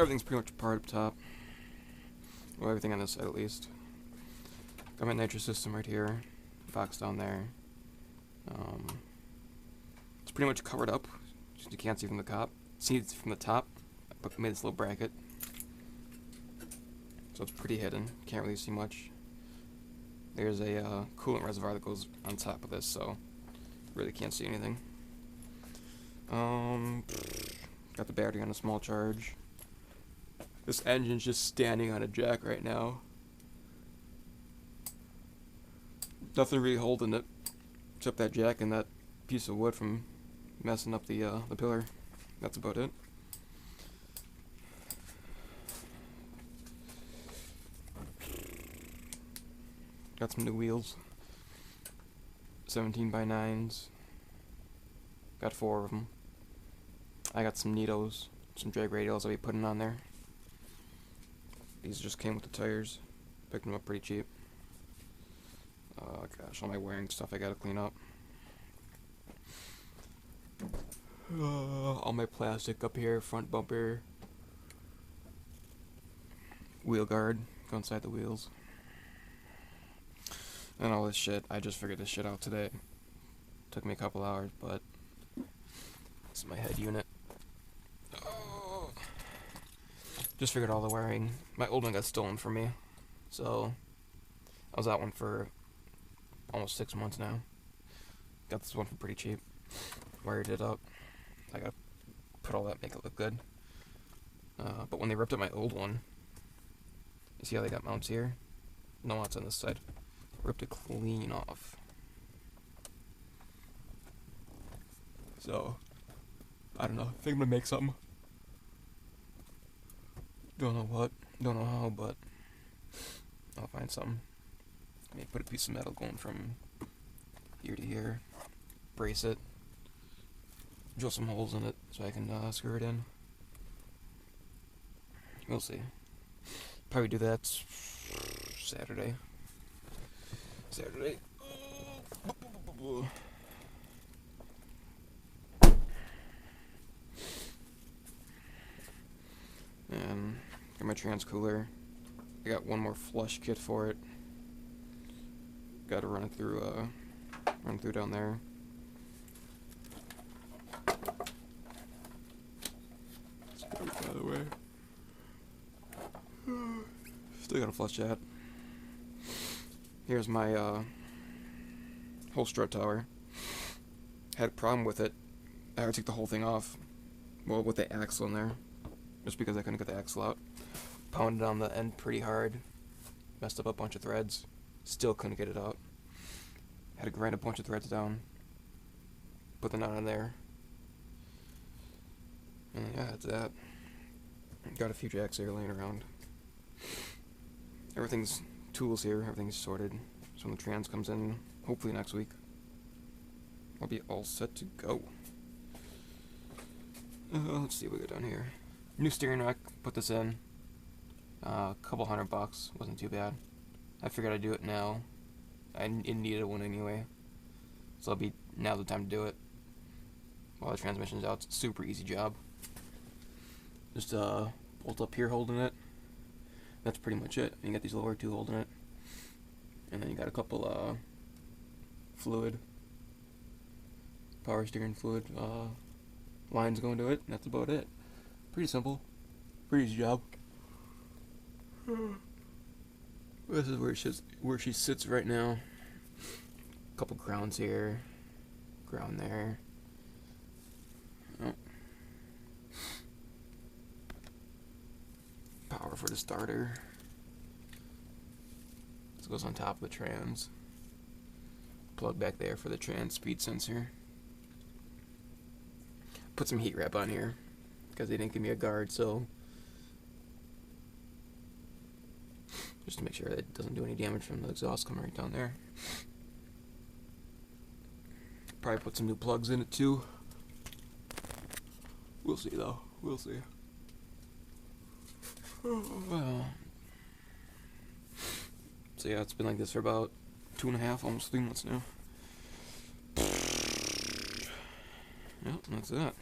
everything's pretty much apart up top. Well, everything on this side at least. Got my nitrous system right here. Fox down there. It's pretty much covered up. Just you can't see from the top. See it's from the top. I made this little bracket. So it's pretty hidden. Can't really see much. There's a coolant reservoir that goes on top of this, so really can't see anything. Got the battery on a small charge. This engine's just standing on a jack right now. Nothing really holding it, except that jack and that piece of wood from messing up the pillar. That's about it. Got some new wheels. 17x9s. Got 4 of them. I got some Nitos, some drag radials I'll be putting on there. These just came with the tires. Picked them up pretty cheap. Oh gosh, all my wiring stuff I gotta clean up. All my plastic up here, front bumper, wheel guard, go inside the wheels. And all this shit. I just figured this shit out today. Took me a couple hours, but this is my head unit. Oh. Just figured all the wiring. My old one got stolen from me, so I was out one for almost 6 months now. Got this one for pretty cheap. Wired it up. I gotta put all that, make it look good. But when they ripped up my old one, you see how they got mounts here? No mounts on this side. Ripped it clean off. So, I don't know. I think I'm gonna make something. Don't know what. Don't know how, but I'll find something. Maybe put a piece of metal going from here to here. Brace it. Drill some holes in it so I can screw it in. We'll see. Probably do that Saturday. And got my trans cooler. I got one more flush kit for it. Got to run it through down there. Let's get it out of the way. Still gotta flush that. Here's my whole strut tower. Had a problem with it. I had to take the whole thing off. Well, with the axle in there. Just because I couldn't get the axle out. Pounded on the end pretty hard. Messed up a bunch of threads. Still couldn't get it out. Had to grind a bunch of threads down. Put the nut on there. And yeah, that's that. Got a few jacks here laying around. Everything's tools here, everything's sorted. So when the trans comes in, hopefully next week, I'll be all set to go. Let's see what we got down here. New steering rack, put this in. A couple $100, wasn't too bad. I figured I'd do it now. I needed one anyway. So now's the time to do it. While the transmission's out, it's a super easy job. Just bolt up here holding it. That's pretty much it. You got these lower two holding it. And then you got a couple fluid, power steering fluid lines going to it, and that's about it. Pretty simple. Pretty easy job. This is where she sits right now. Couple grounds here, ground there. Oh. Power for the starter. This goes on top of the trans. Plug back there for the trans speed sensor. Put some heat wrap on here because they didn't give me a guard, so just to make sure that it doesn't do any damage from the exhaust coming right down there. Probably put some new plugs in it too. We'll see though. We'll see. Well, so yeah, it's been like this for about 2.5, almost 3 months now. Yep, that's that.